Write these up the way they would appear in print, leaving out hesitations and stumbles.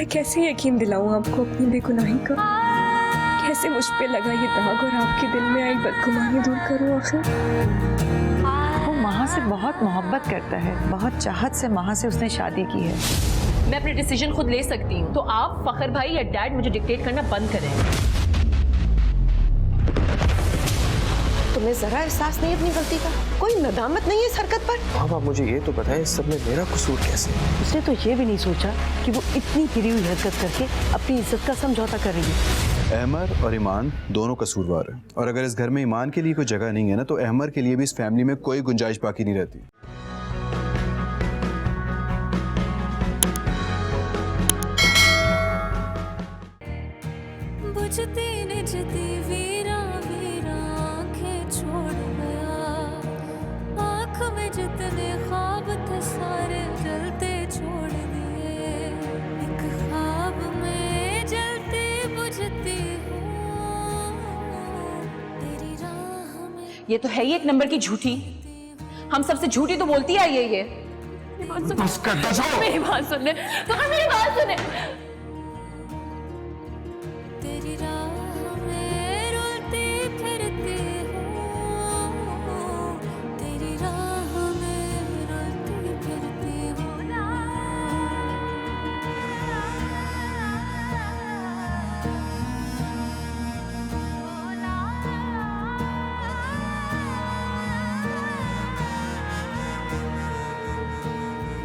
मैं कैसे यकीन दिलाऊं आपको अपनी बेगुनाही का? कैसे मुझ पे लगा ये दाग और आपके दिल में आई बदगुमानी दूर करूं आखिर? वो माँ से बहुत मोहब्बत करता है, बहुत चाहत से माँ से उसने शादी की है। मैं अपने डिसीजन खुद ले सकती हूँ, तो आप फखर भाई या डैड मुझे डिक्टेट करना बंद करें। तुम्हें जरा एहसास नहीं अपनी गलती का? कोई नदामत नहीं है इस हरकत पर? आप मुझे ये तो बताएं, इस सब में मेरा कसूर कैसे? उसने तो ये भी नहीं सोचा कि वो इतनी गिरी हुई हरकत करके अपनी इज्जत का समझौता करेगी। अहमर और ईमान दोनों कसूरवार हैं, और अगर इस घर में ईमान के लिए कोई जगह नहीं है ना, तो अहमर के लिए भी इस फैमिली में कोई गुंजाइश बाकी नहीं रहती। ये तो है ही एक नंबर की झूठी। हम सबसे झूठी तो बोलती आई है ये। मेरी बात सुने, तो मेरी बात सुने। तेरी राह में रुलती फिरती हूँ, तेरी राह में रुलती फिरती हूँ।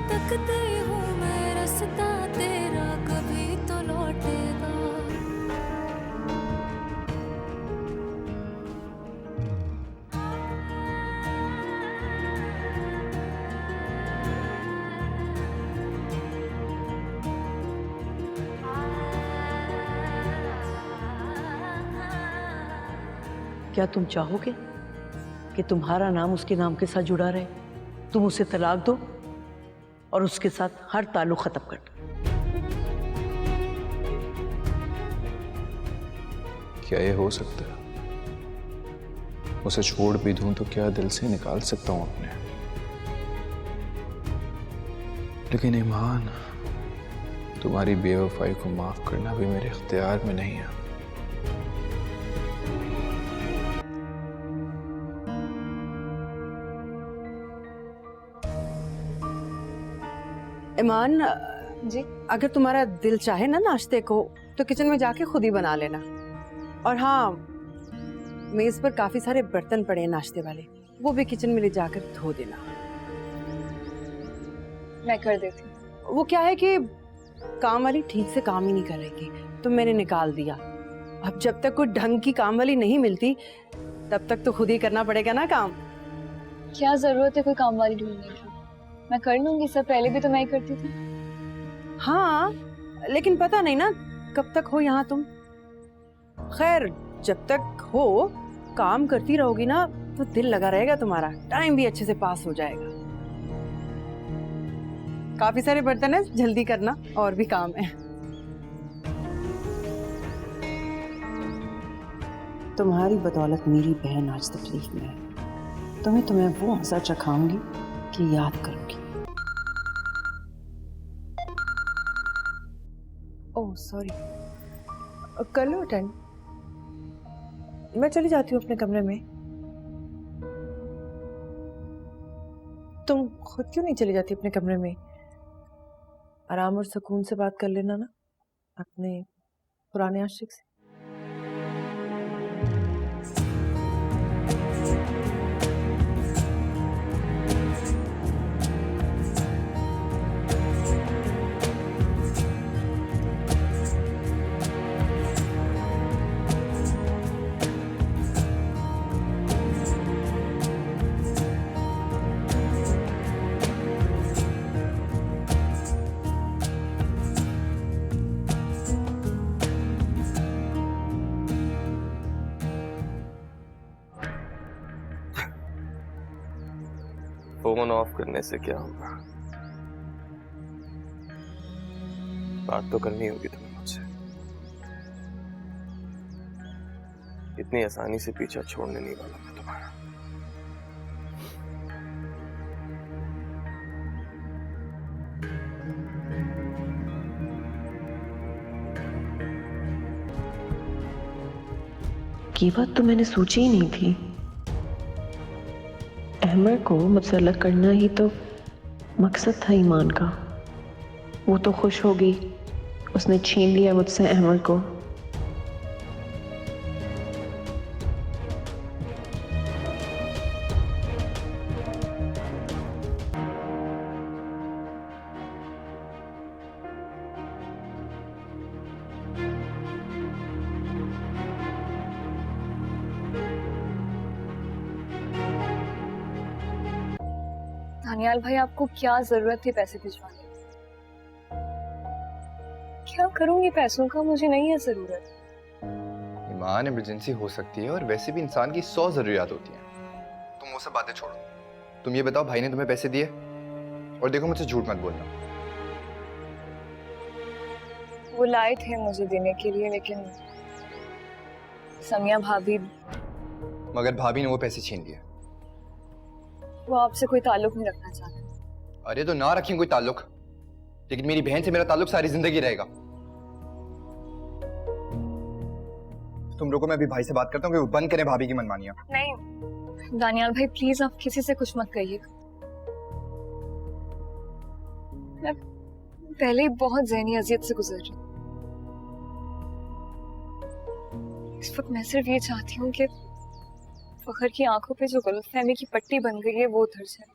तकती हूँ मैं रास्ता तेरा, कभी तो लौटेगा। क्या तुम चाहोगे कि तुम्हारा नाम उसके नाम के साथ जुड़ा रहे? तुम उसे तलाक दो और उसके साथ हर ताल्लुक खत्म कर दो। क्या ये हो सकता है? उसे छोड़ भी दूं तो क्या दिल से निकाल सकता हूं अपने? लेकिन ईमान, तुम्हारी बेवफाई को माफ करना भी मेरे इख्तियार में नहीं है। ईमान जी? अगर तुम्हारा दिल चाहे ना नाश्ते को, तो किचन में जाके खुद ही बना लेना। और हाँ, मेज पर काफी सारे बर्तन पड़े हैं नाश्ते वाले, वो भी किचन में ले जाकर धो देना। मैं कर देती हूँ। वो क्या है कि काम वाली ठीक से काम ही नहीं कर रही थी, तो मैंने निकाल दिया। अब जब तक कोई ढंग की काम वाली नहीं मिलती, तब तक तो खुद ही करना पड़ेगा ना काम। क्या जरूरत है कोई काम वाली ढूंढने की? मैं कर लूंगी, सब पहले भी तो मैं ही करती थी। हाँ, लेकिन पता नहीं ना कब तक हो यहाँ तुम। खैर, जब तक हो काम करती रहोगी ना, तो दिल लगा रहेगा तुम्हारा, टाइम भी अच्छे से पास हो जाएगा। काफी सारे बर्तन है, जल्दी करना, और भी काम है। तुम्हारी बदौलत मेरी बहन आज तकलीफ में है, तो मैं तुम्हें वो मजा चखाऊंगी कि याद करूंगी। ओह सॉरी, कर लो अटेंड। मैं चली जाती हूँ अपने कमरे में। तुम खुद क्यों नहीं चली जाती अपने कमरे में? आराम और सुकून से बात कर लेना ना अपने पुराने आशिक से। फोन ऑफ करने से क्या होगा? बात तो करनी होगी तुम्हें मुझसे। इतनी आसानी से पीछा छोड़ने नहीं वाला मैं तुम्हारा। ये बात तो मैंने सोची ही नहीं थी। अहमद को मुझसे अलग करना ही तो मकसद था ईमान का। वो तो खुश होगी, उसने छीन लिया मुझसे अहमद को। दानियाल भाई, आपको क्या जरूरत थी पैसे भिजवाने की? क्या करूंगी पैसों का, मुझे नहीं है जरूरत। ईमान, इमरजेंसी हो सकती है और वैसे भी इंसान की 100 जरूरियात होती हैं। तुम वो सब बातें छोड़ो, तुम ये बताओ भाई ने तुम्हें पैसे दिए? और देखो मुझसे झूठ मत बोलना। वो लाए थे मुझे देने के लिए, लेकिन समिया भाभी, मगर भाभी ने वो पैसे छीन लिए। वो आपसे कोई ताल्लुक नहीं रखना चाहते। अरे तो ना रखें कोई ताल्लुक, लेकिन मेरी बहन से मेरा ताल्लुक सारी जिंदगी रहेगा। तुम लोगों में अभी भाई से बात करता हूँ कि वो बंद करें भाभी की मनमानियां। नहीं दानियाल भाई, प्लीज आप किसी से कुछ मत कहिएगा। मैं पहले ही बहुत ज़हनी अजियत से गुजर रही हूँ। इस वक्त मैं सिर्फ ये चाहती हूँ कि फखर की आंखों पे जो गलतफहमी की पट्टी बन गई है वो उतर जाए।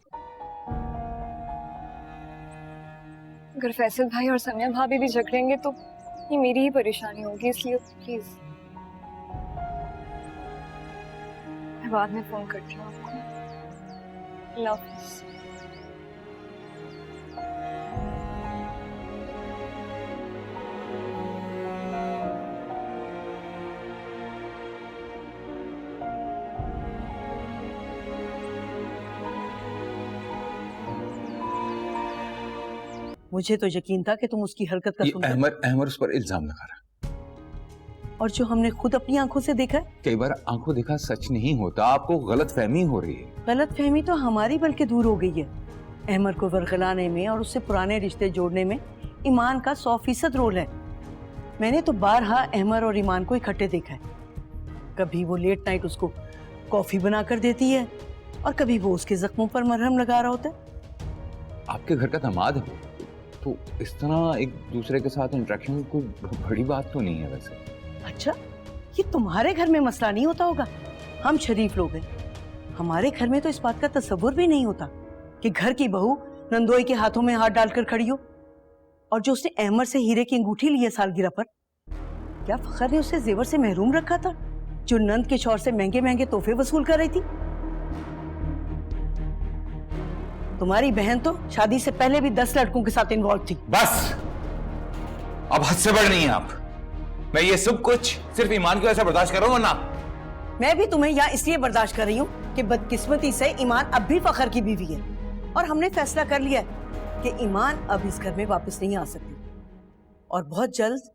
अगर फैसल भाई और समिया भाभी भी झगड़ेंगे तो ये मेरी ही परेशानी होगी, इसलिए प्लीज मैं बाद में फोन करती हूँ आपको। अल्लाह हाफिज़। मुझे तो यकीन था कि तुम उसकी हरकत का सुन अहमद उस पर इल्जाम लगा रहा है। और जो हमने खुद अपनी आंखों से देखा है। कई बार आंखों देखा सच नहीं होता, आपको गलत फहमी हो रही है। गलत फहमी तो हमारी बल्कि दूर हो गई है। अहमद को वरगलाने में और उससे पुराने रिश्ते जोड़ने में ईमान का 100% रोल है। मैंने तो बारहा अहमद और ईमान को इकट्ठे देखा है। कभी वो लेट नाइट उसको कॉफी बना कर देती है और कभी वो उसके जख्मों पर मरहम लगा रहा होता है। आपके घर का दामाद है तो इस तरह एक दूसरे के साथ इंटरेक्शन कोई बड़ी बात तो नहीं है वैसे। अच्छा, ये तुम्हारे घर में मसला नहीं होता होगा? हम शरीफ लोग हैं, हमारे घर में तो इस बात का तसव्वुर भी नहीं होता कि घर की बहू नंदोई के हाथों में हाथ डालकर खड़ी हो। और जो उसने अहमद से हीरे की अंगूठी ली है सालगिरह पर, क्या फखर ने उसे जेवर से महरूम रखा था जो नंद के शौहर से महंगे महंगे तोहफे वसूल कर रही थी? तुम्हारी बहन तो शादी से पहले भी 10 लड़कों के साथ इन्वॉल्व थी। बस, अब हद से बढ़ नहीं है आप। मैं ये सब कुछ सिर्फ ईमान की वजह से बर्दाश्त कर रहा हूं, वरना मैं भी तुम्हें यहाँ इसलिए बर्दाश्त कर रही हूँ कि बदकिस्मती से ईमान अब भी फखर की बीवी है और हमने फैसला कर लिया है कि ईमान अब इस घर में वापस नहीं आ सकती और बहुत जल्द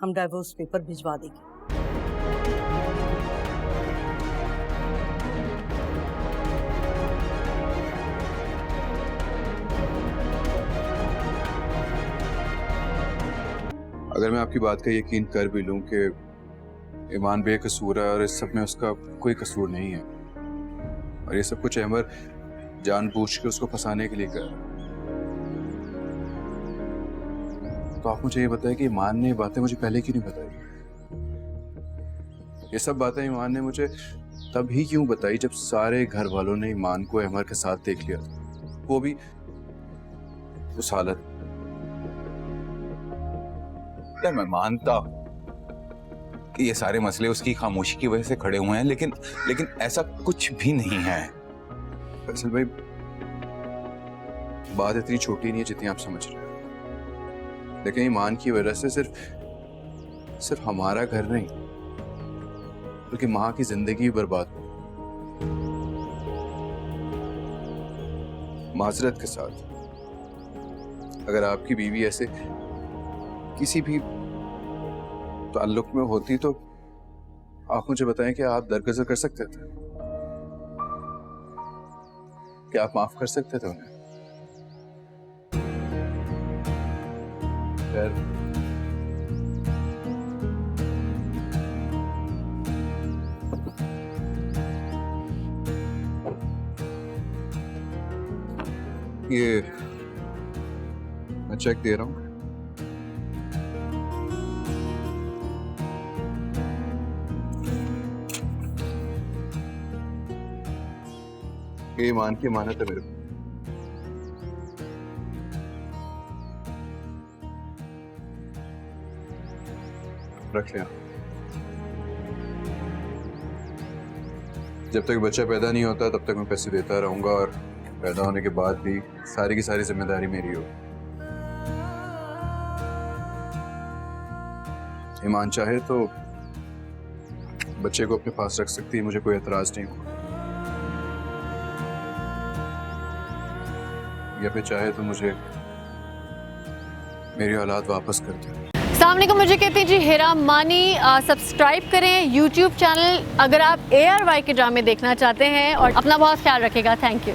हम डाइवोर्स पेपर भिजवा देंगे। अगर मैं आपकी बात का यकीन कर भी लूं कि ईमान बेकसूर है और इस सब में उसका कोई कसूर नहीं है और ये सब कुछ अहमद जानबूझ के उसको फंसाने के लिए कर रहा है, तो आप मुझे ये बताएं कि ईमान ने ये बातें मुझे पहले क्यों नहीं बताई? ये सब बातें ईमान ने मुझे तभी क्यों बताई जब सारे घर वालों ने ईमान को अहमद के साथ देख लिया, वो भी उस हालत। यार मैं मानता हूं कि ये सारे मसले उसकी खामोशी की वजह से खड़े हुए हैं, लेकिन ऐसा कुछ भी नहीं है। फैसल भाई, बात इतनी छोटी नहीं है जितनी आप समझ रहे हैं, लेकिन ईमान की वजह से सिर्फ हमारा घर नहीं बल्कि माँ की जिंदगी बर्बाद हो। माजरत के साथ, अगर आपकी बीवी ऐसे किसी भी ताल्लुक में होती तो आप मुझे बताएं कि आप दरगुजर कर सकते थे, क्या आप माफ कर सकते थे उन्हें? ये मैं चेक दे रहा हूँ। ये ईमान की अमानत है मेरे को। रख लिया। जब तक बच्चा पैदा नहीं होता तब तक मैं पैसे देता रहूंगा, और पैदा होने के बाद भी सारी की सारी जिम्मेदारी मेरी हो। ईमान चाहे तो बच्चे को अपने पास रख सकती है, मुझे कोई एतराज नहीं होगा। या फिर चाहे तो मुझे मेरी औलाद वापस कर दे। सामने को मुझे कहते हैं जी हेरा मानी। सब्सक्राइब करें YouTube चैनल अगर आप ARY के ड्रामे देखना चाहते हैं, और अपना बहुत ख्याल रखिएगा। Thank you.